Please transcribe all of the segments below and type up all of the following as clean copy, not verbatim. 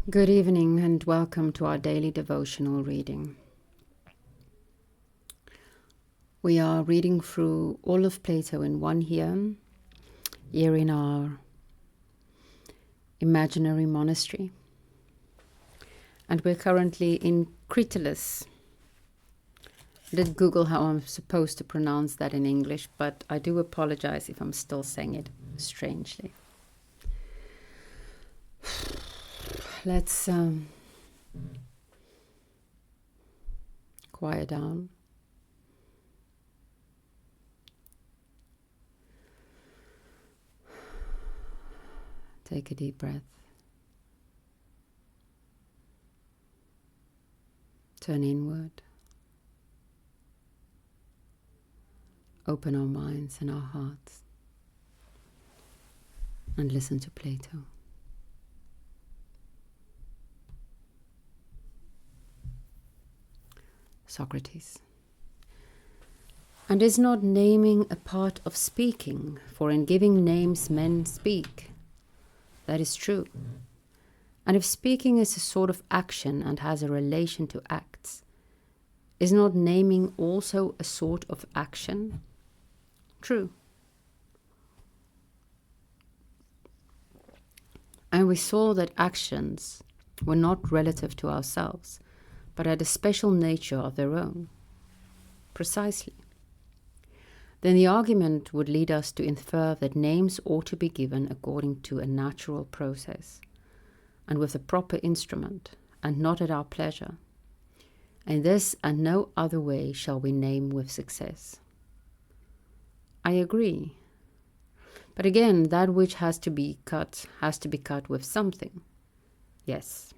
Good evening and welcome to our daily devotional reading. We are reading through all of Plato in one year in our imaginary monastery. And we're currently in Cratylus. I did Google how I'm supposed to pronounce that in English, but I do apologize if I'm still saying it strangely. Let's quiet down. Take a deep breath. Turn inward. Open our minds and our hearts. And listen to Plato. Socrates. And is not naming a part of speaking? For in giving names men speak. That is true. And if speaking is a sort of action and has a relation to acts, is not naming also a sort of action? True. And we saw that actions were not relative to ourselves, but had a special nature of their own. Precisely. Then the argument would lead us to infer that names ought to be given according to a natural process, and with the proper instrument, and not at our pleasure. And this and no other way shall we name with success. I agree. But again, that which has to be cut with something. Yes.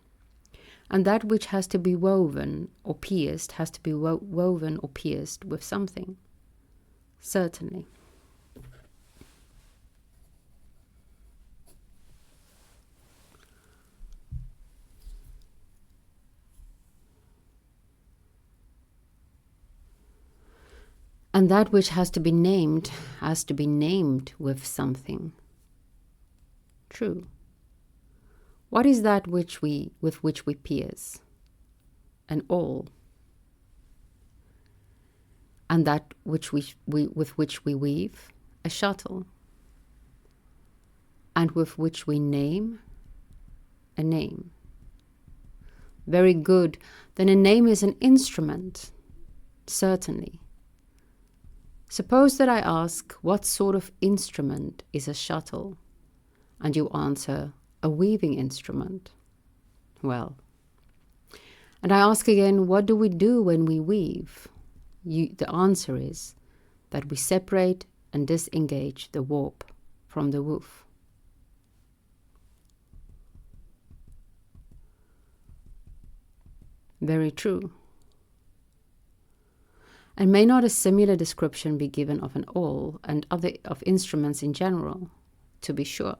And that which has to be woven or pierced has to be woven or pierced with something. Certainly. And that which has to be named with something. True. What is that with which we pierce? An awl. And that with which we weave? A shuttle. And with which we name? A name. Very good. Then a name is an instrument. Certainly. Suppose that I ask, what sort of instrument is a shuttle? And you answer, a weaving instrument. Well. And I ask again, what do we do when we weave? The answer is that we separate and disengage the warp from the woof. Very true. And may not a similar description be given of an awl and of instruments in general? To be sure.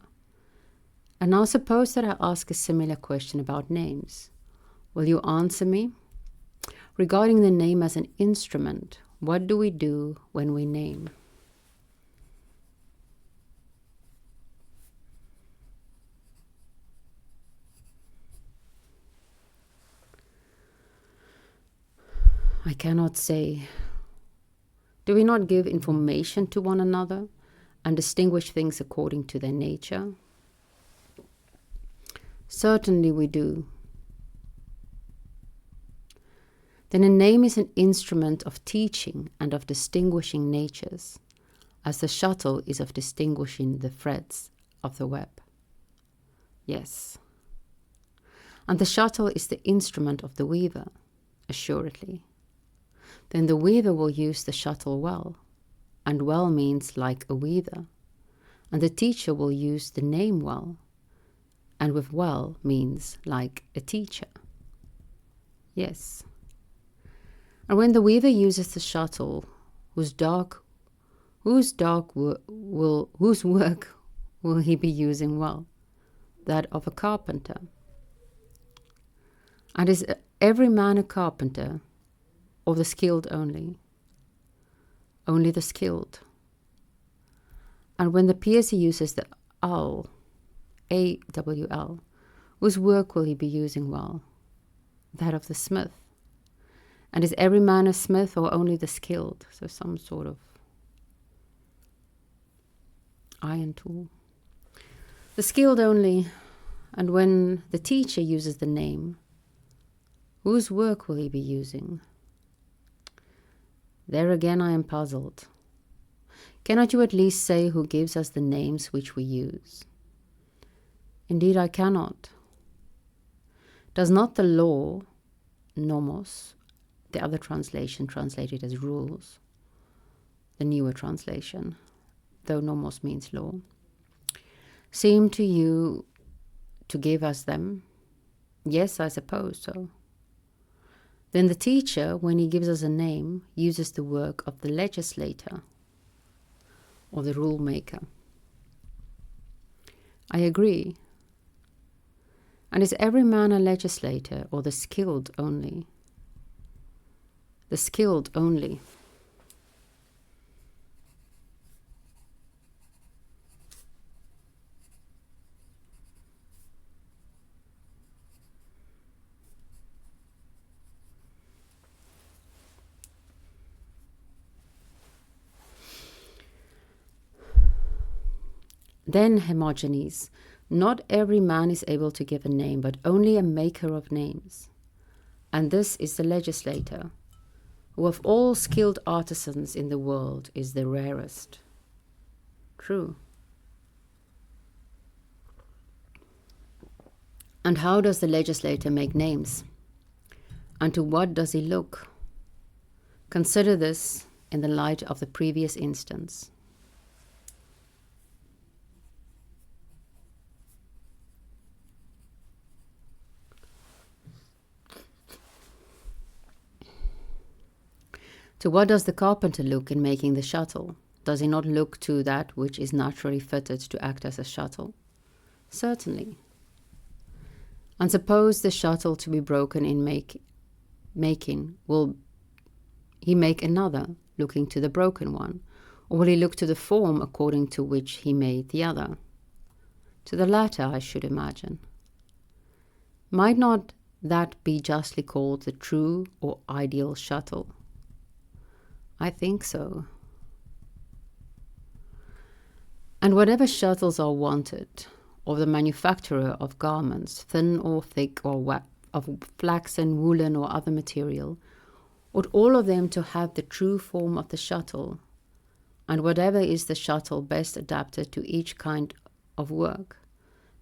And now suppose that I ask a similar question about names. Will you answer me? Regarding the name as an instrument, what do we do when we name? I cannot say. Do we not give information to one another and distinguish things according to their nature? Certainly we do. Then a name is an instrument of teaching and of distinguishing natures, as the shuttle is of distinguishing the threads of the web. Yes. And the shuttle is the instrument of the weaver, assuredly. Then the weaver will use the shuttle well, and well means like a weaver, and the teacher will use the name well, and with well means like a teacher. Yes. And when the weaver uses the shuttle, whose work will he be using well? That of a carpenter. And is every man a carpenter, or the skilled only? Only the skilled. And when the piercer uses the awl, A-W-L, Whose work will he be using well? That of the smith. And is every man a smith or only the skilled? So some sort of iron tool. The skilled only. And when the teacher uses the name, whose work will he be using? There again I am puzzled. Cannot you at least say who gives us the names which we use? Indeed I cannot. Does not the law, nomos, the other translation translated as rules, the newer translation, though nomos means law, seem to you to give us them? Yes, I suppose so. Then the teacher, when he gives us a name, uses the work of the legislator or the rule maker. I agree. And is every man a legislator or the skilled only? The skilled only. Then, Hermogenes, not every man is able to give a name, but only a maker of names. And this is the legislator, who of all skilled artisans in the world is the rarest. True. And how does the legislator make names? And to what does he look? Consider this in the light of the previous instance. To what does the carpenter look in making the shuttle? Does he not look to that which is naturally fitted to act as a shuttle? Certainly. And suppose the shuttle to be broken in making, will he make another, looking to the broken one? Or will he look to the form according to which he made the other? To the latter, I should imagine. Might not that be justly called the true or ideal shuttle? I think so. And whatever shuttles are wanted, or the manufacturer of garments, thin or thick, or of flaxen, woolen, or other material, ought all of them to have the true form of the shuttle, and whatever is the shuttle best adapted to each kind of work,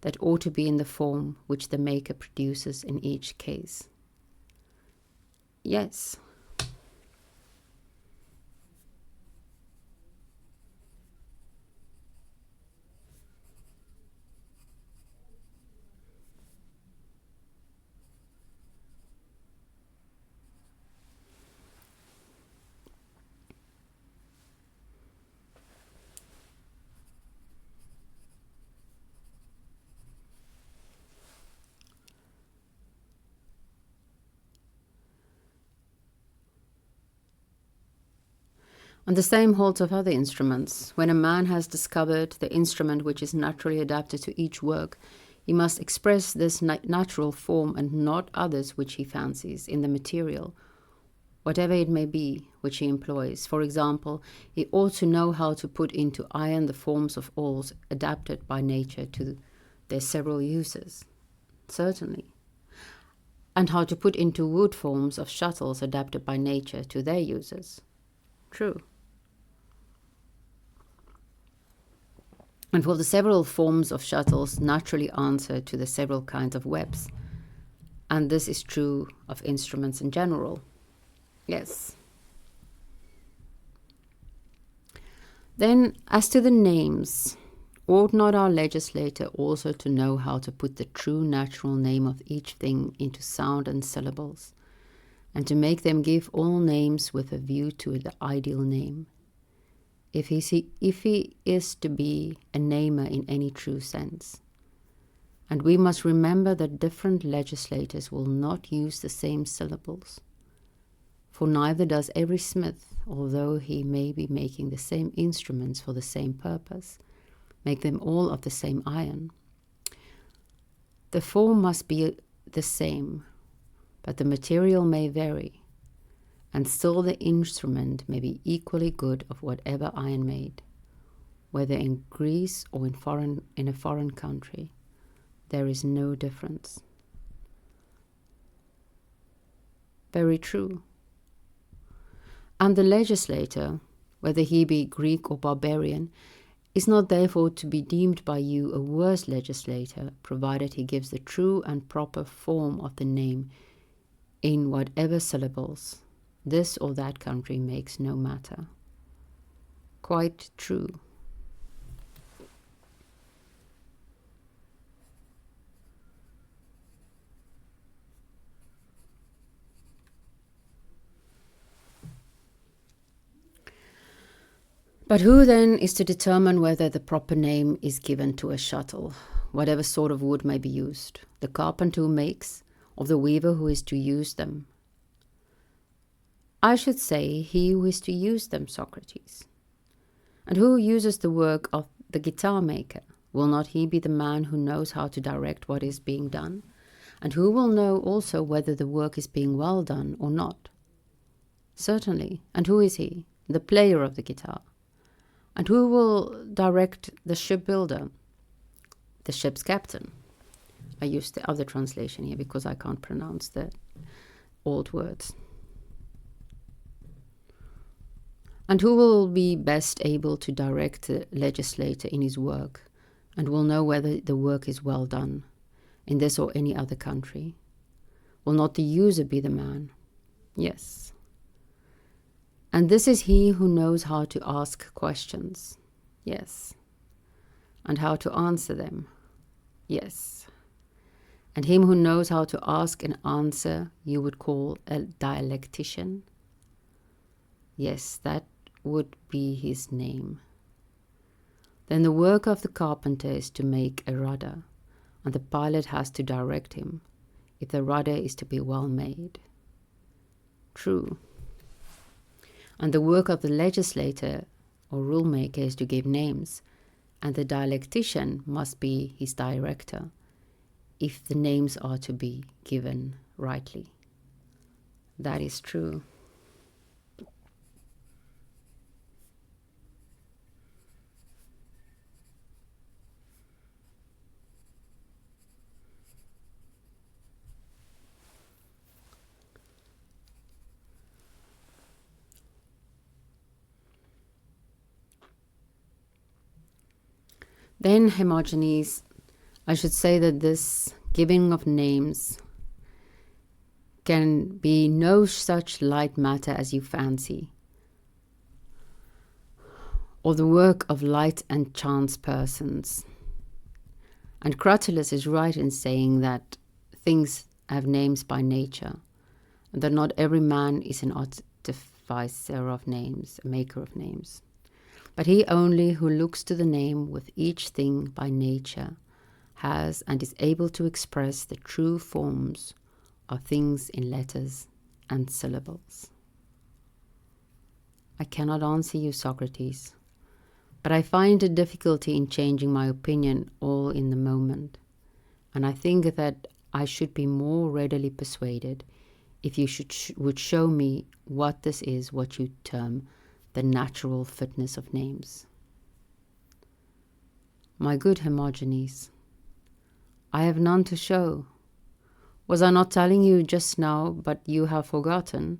that ought to be in the form which the maker produces in each case. Yes. And the same holds of other instruments. When a man has discovered the instrument which is naturally adapted to each work, he must express this natural form and not others which he fancies in the material, whatever it may be, which he employs. For example, he ought to know how to put into iron the forms of awls adapted by nature to their several uses. Certainly. And how to put into wood forms of shuttles adapted by nature to their uses. True. And for the several forms of shuttles naturally answer to the several kinds of webs. And this is true of instruments in general. Yes. Then, as to the names, ought not our legislator also to know how to put the true natural name of each thing into sound and syllables, and to make them give all names with a view to the ideal name, if he is to be a namer in any true sense? And we must remember that different legislators will not use the same syllables, for neither does every smith, although he may be making the same instruments for the same purpose, make them all of the same iron. The form must be the same, but the material may vary, and still the instrument may be equally good of whatever iron made, whether in Greece or in a foreign country. There is no difference. Very true. And the legislator, whether he be Greek or barbarian, is not therefore to be deemed by you a worse legislator, provided he gives the true and proper form of the name in whatever syllables this or that country makes no matter. Quite true. But who then is to determine whether the proper name is given to a shuttle, whatever sort of wood may be used, the carpenter who makes, or the weaver who is to use them? I should say he who is to use them, Socrates. And who uses the work of the guitar maker? Will not he be the man who knows how to direct what is being done? And who will know also whether the work is being well done or not? Certainly. And who is he? The player of the guitar. And who will direct the shipbuilder? The ship's captain. I use the other translation here because I can't pronounce the old words. And who will be best able to direct the legislator in his work, and will know whether the work is well done, in this or any other country? Will not the user be the man? Yes. And this is he who knows how to ask questions. Yes. And how to answer them. Yes. And him who knows how to ask and answer you would call a dialectician. Yes, that would be his name. Then the work of the carpenter is to make a rudder, and the pilot has to direct him, if the rudder is to be well made. True. And the work of the legislator or rule maker is to give names, and the dialectician must be his director, if the names are to be given rightly. That is true. Then, Hermogenes, I should say that this giving of names can be no such light matter as you fancy, or the work of light and chance persons. And Cratylus is right in saying that things have names by nature, and that not every man is an artificer of names, a maker of names. But he only who looks to the name with each thing by nature has and is able to express the true forms of things in letters and syllables. I cannot answer you, Socrates, but I find a difficulty in changing my opinion all in the moment, and I think that I should be more readily persuaded if you would show me what this is, what you term the natural fitness of names. My good Hermogenes, I have none to show. Was I not telling you just now, but you have forgotten,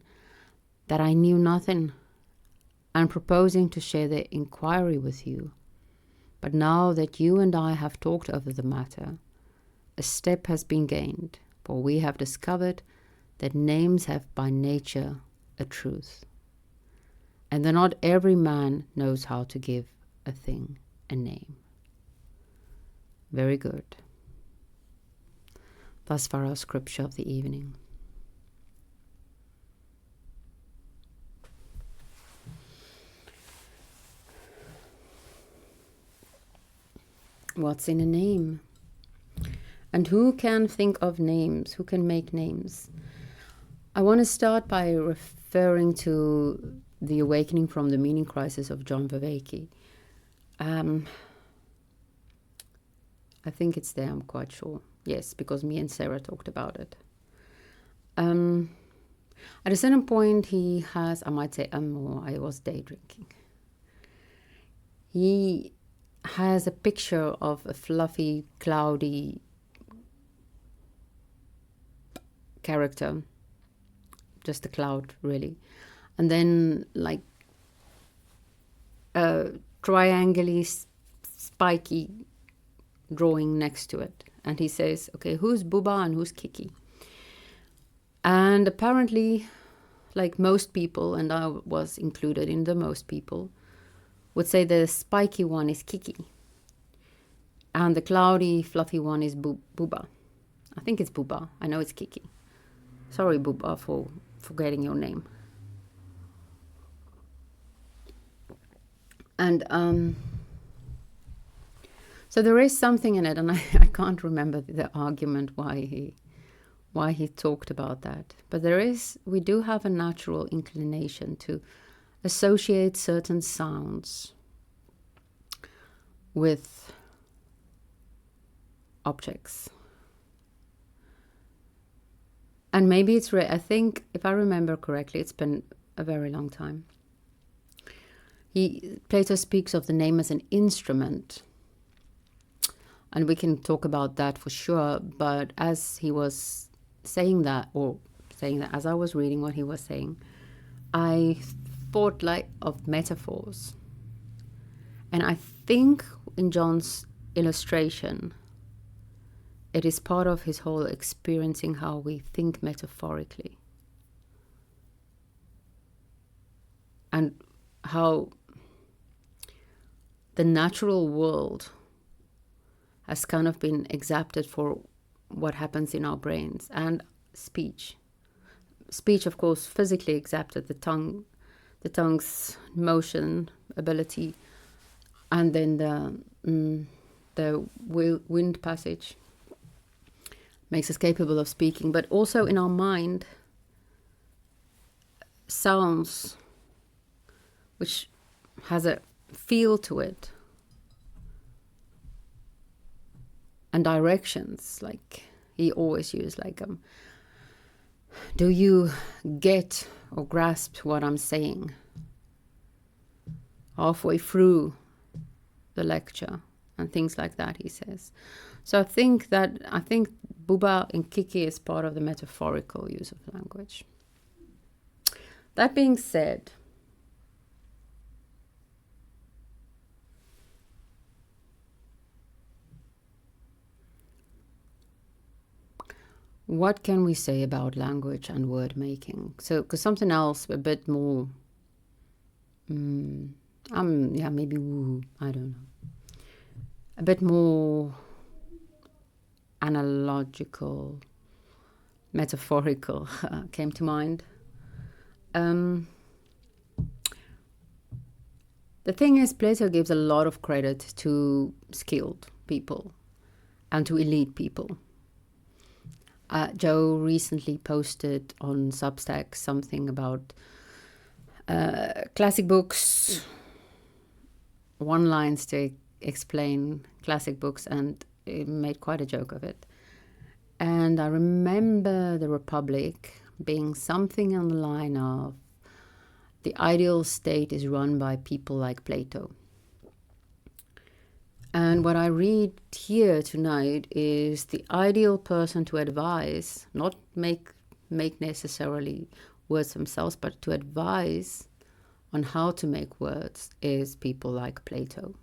that I knew nothing, and proposing to share the inquiry with you? But now that you and I have talked over the matter, a step has been gained, for we have discovered that names have by nature a truth, and that not every man knows how to give a thing a name. Very good. Thus far our scripture of the evening. What's in a name? And who can think of names? Who can make names? I want to start by referring to The Awakening from the Meaning Crisis of John Vervaeke. I I think it's there, I'm quite sure. Yes, because me and Sarah talked about it. At a certain point, he has, I might say, or I was day drinking. He has a picture of a fluffy, cloudy character, just a cloud, really. And then, like, a triangularly spiky drawing next to it. And he says, okay, who's Booba and who's Kiki? And apparently, like most people, and I was included in the most people, would say the spiky one is Kiki. And the cloudy, fluffy one is Booba. I think it's Booba. I know it's Kiki. Sorry, Booba, for forgetting your name. And so there is something in it, and I can't remember the argument why he talked about that. But we do have a natural inclination to associate certain sounds with objects. And maybe it's I think, if I remember correctly, it's been a very long time. Plato speaks of the name as an instrument. And we can talk about that for sure. But as he was saying that, as I was reading what he was saying, I thought like of metaphors. And I think in John's illustration, it is part of his whole experiencing how we think metaphorically. And how the natural world has kind of been exapted for what happens in our brains, and speech. Speech, of course, physically exapted, the tongue's motion ability, and then the wind passage makes us capable of speaking. But also in our mind, sounds, which has a feel to it, and directions, like he always used, like, do you get or grasp what I'm saying? Halfway through the lecture and things like that, he says. So I think Booba and Kiki is part of the metaphorical use of language. That being said, what can we say about language and word making? So, because something else a bit more, maybe woo, I don't know, a bit more analogical, metaphorical came to mind. The thing is, Plato gives a lot of credit to skilled people and to elite people. Joe recently posted on Substack something about classic books, one-liners to explain classic books, and it made quite a joke of it. And I remember the Republic being something on the line of, the ideal state is run by people like Plato. And what I read here tonight is the ideal person to advise, not make necessarily words themselves, but to advise on how to make words, is people like Plato.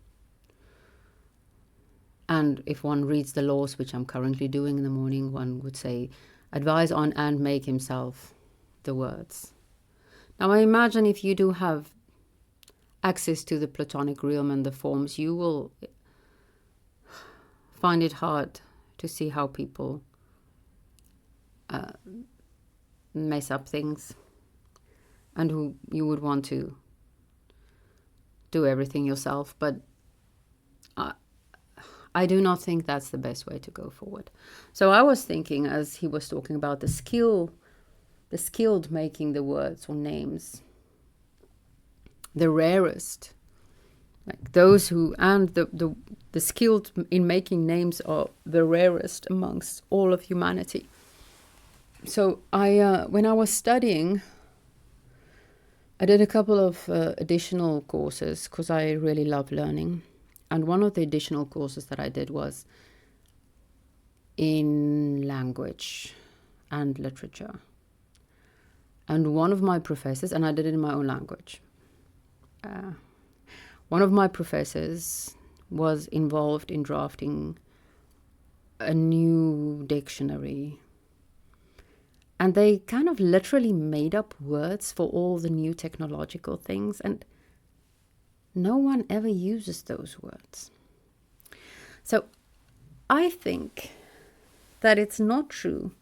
And if one reads the laws, which I'm currently doing in the morning, one would say, advise on and make himself the words. Now I imagine if you do have access to the Platonic realm and the forms, you will find it hard to see how people mess up things, and who you would want to do everything yourself. But I do not think that's the best way to go forward. So I was thinking, as he was talking about the skilled making the words or names, the rarest Like those who, and the skilled in making names are the rarest amongst all of humanity. So when I was studying, I did a couple of additional courses because I really love learning. And one of the additional courses that I did was in language and literature. And one of my professors, and I did it in my own language, one of my professors was involved in drafting a new dictionary. And they kind of literally made up words for all the new technological things. And no one ever uses those words. So I think that it's not true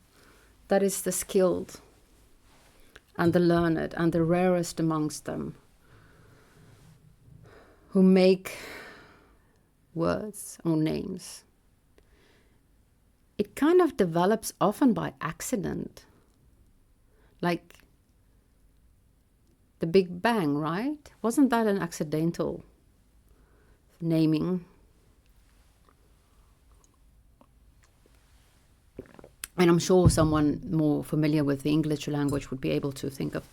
that it's the skilled and the learned and the rarest amongst them who make words or names. It kind of develops often by accident. Like the Big Bang, right? Wasn't that an accidental naming? And I'm sure someone more familiar with the English language would be able to think of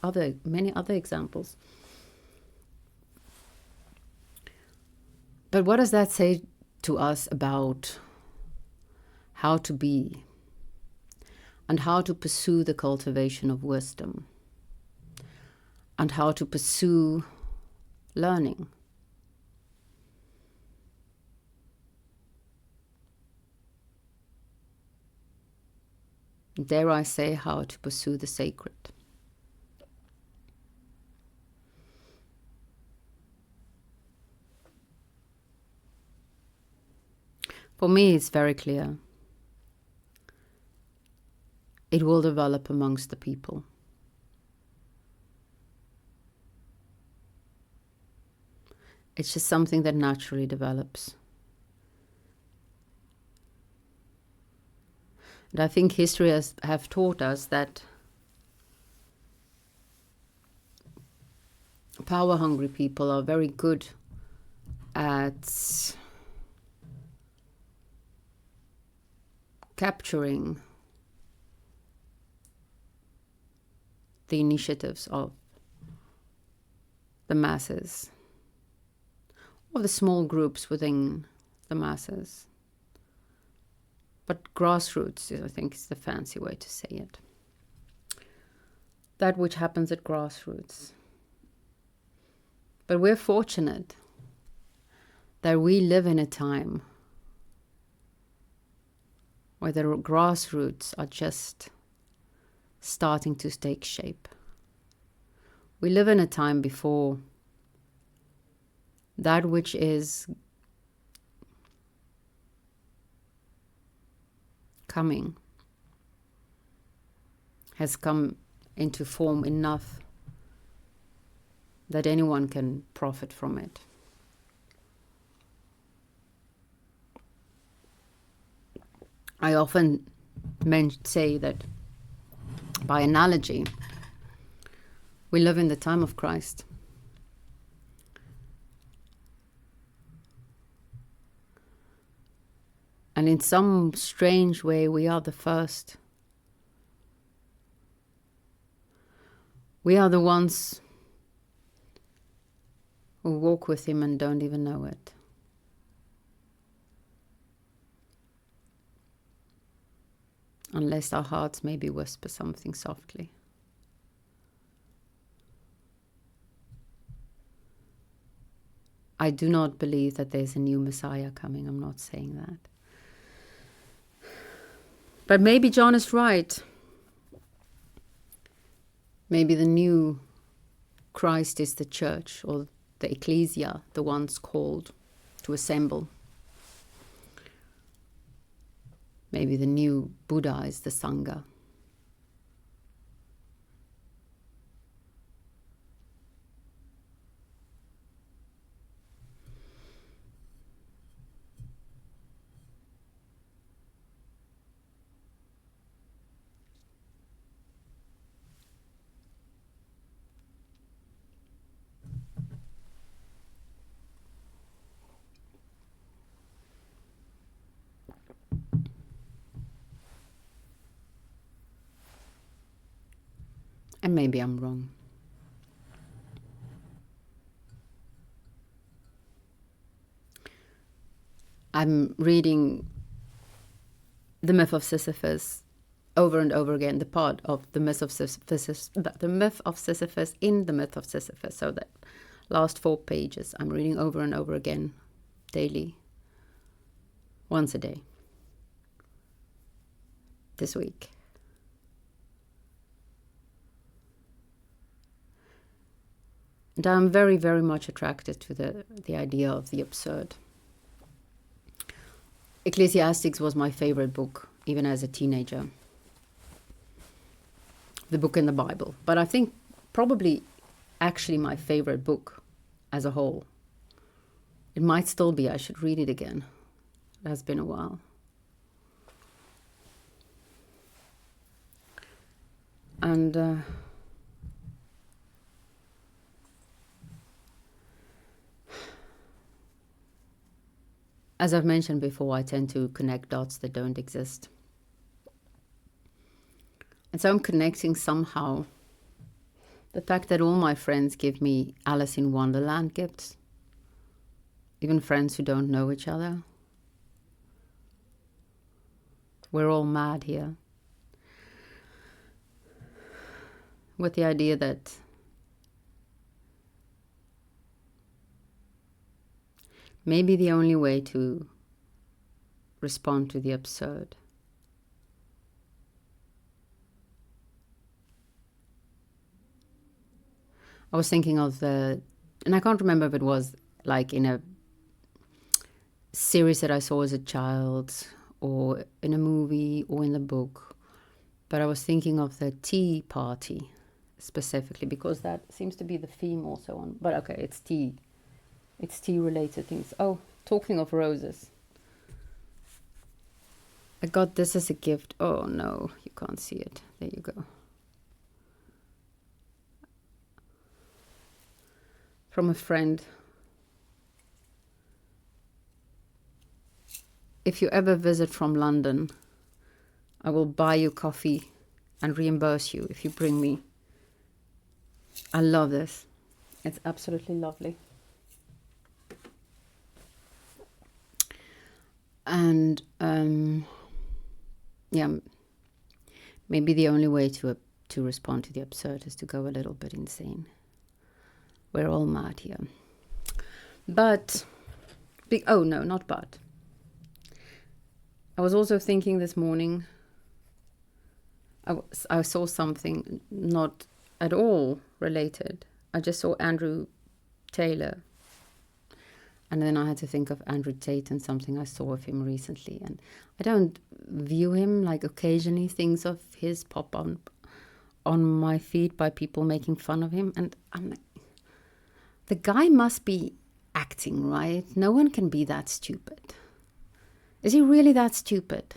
many other examples. But what does that say to us about how to be and how to pursue the cultivation of wisdom and how to pursue learning? Dare I say, how to pursue the sacred? For me, it's very clear. It will develop amongst the people. It's just something that naturally develops. And I think history have taught us that power-hungry people are very good at capturing the initiatives of the masses, or the small groups within the masses. But grassroots, I think, is the fancy way to say it. That which happens at grassroots. But we're fortunate that we live in a time where the grassroots are just starting to take shape. We live in a time before that which is coming has come into form enough that anyone can profit from it. I often say that, by analogy, we live in the time of Christ. And in some strange way, we are the first. We are the ones who walk with him and don't even know it. Unless our hearts maybe whisper something softly. I do not believe that there's a new Messiah coming. I'm not saying that. But maybe John is right. Maybe the new Christ is the church or the ecclesia, the ones called to assemble. Maybe the new Buddha is the Sangha. And maybe I'm wrong. I'm reading The Myth of Sisyphus over and over again, the part of the myth of Sisyphus, the myth of Sisyphus in the myth of Sisyphus. So that last 4 pages I'm reading over and over again daily, once a day, this week. And I'm very, very much attracted to the idea of the absurd. Ecclesiastes was my favorite book, even as a teenager. The book in the Bible. But I think probably actually my favorite book as a whole. It might still be. I should read it again. It has been a while. And as I've mentioned before, I tend to connect dots that don't exist. And so I'm connecting somehow the fact that all my friends give me Alice in Wonderland gifts, even friends who don't know each other. We're all mad here. With the idea that maybe the only way to respond to the absurd I was thinking of and I can't remember if it was like in a series that I saw as a child or in a movie or in the book, but I was thinking of the tea party specifically because that seems to be the theme also on, but okay, it's tea related things. Oh, talking of roses, I got this as a gift. Oh no, you can't see it. There you go. From a friend. If you ever visit from London, I will buy you coffee and reimburse you if you bring me. I love this. It's absolutely lovely. And yeah, maybe the only way to respond to the absurd is to go a little bit insane. We're all mad here. But, oh no, not but. I was also thinking this morning, I saw something not at all related. I just saw Andrew Taylor. And then I had to think of Andrew Tate and something I saw of him recently. And I don't view him, like occasionally things of his pop on my feed by people making fun of him. And I'm like, the guy must be acting, right? No one can be that stupid. Is he really that stupid?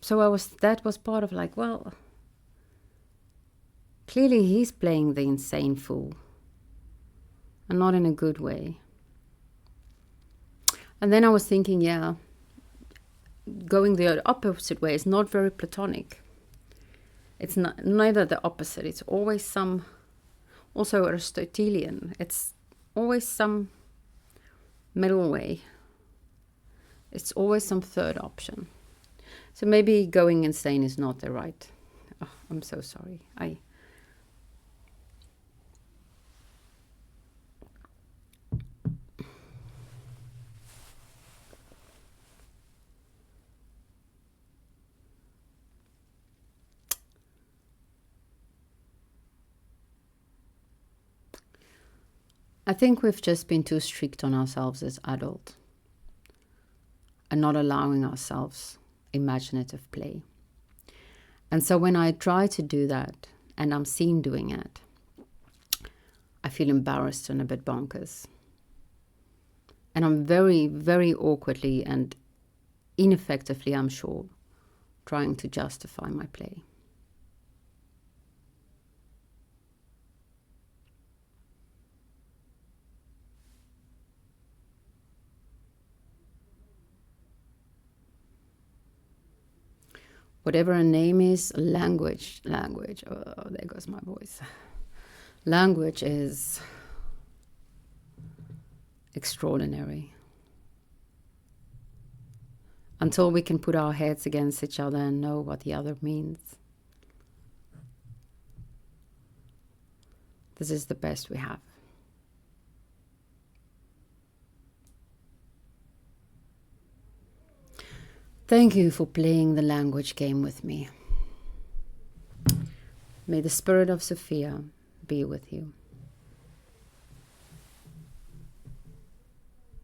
So that was part of like, well, clearly he's playing the insane fool. And not in a good way. And then I was thinking, yeah, going the opposite way is not very Platonic. It's neither the opposite. It's always some, also Aristotelian. It's always some middle way. It's always some third option. So maybe going insane is not the right. Oh, I'm so sorry. I think we've just been too strict on ourselves as adults and not allowing ourselves imaginative play. And so when I try to do that and I'm seen doing it, I feel embarrassed and a bit bonkers. And I'm very, very awkwardly and ineffectively, I'm sure, trying to justify my play. Whatever a name is, language. Oh, there goes my voice. Language is extraordinary. Until we can put our heads against each other and know what the other means. This is the best we have. Thank you for playing the language game with me. May the spirit of Sophia be with you.